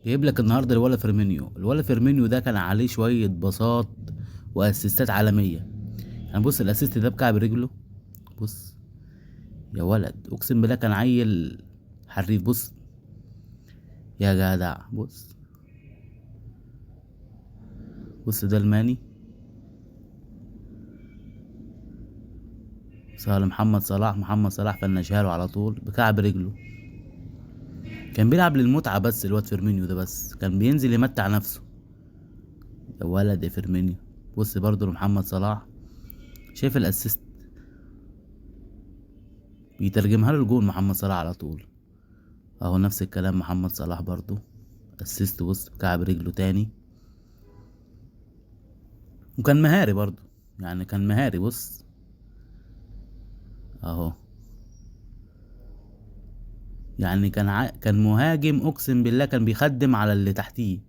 جايب لك النهارده الولا فيرمينيو ده كان عليه شويه باصات واسيستات عالميه. يعني بص الاسيست ده بكعب رجله. بص يا ولد، اقسم بالله كان عيل حريف. بص يا جدع، بص. بص ده الماني سهل. محمد صلاح فنشها له على طول بكعب رجله. كان بيلعب للمتعه بس الواد فيرمينيو ده، بس كان بينزل يمتع نفسه. يا ولد يا فيرمينيو. بص برضه لمحمد صلاح. شايف الاسيست؟ بيترجمها له الجول محمد صلاح على طول. اهو نفس الكلام محمد صلاح برضو اسيست. بص بكعب رجله تاني. وكان مهاري برضو، يعني كان مهاري. بص اهو. يعني كان مهاجم، اقسم بالله كان بيخدم على اللي تحتيه.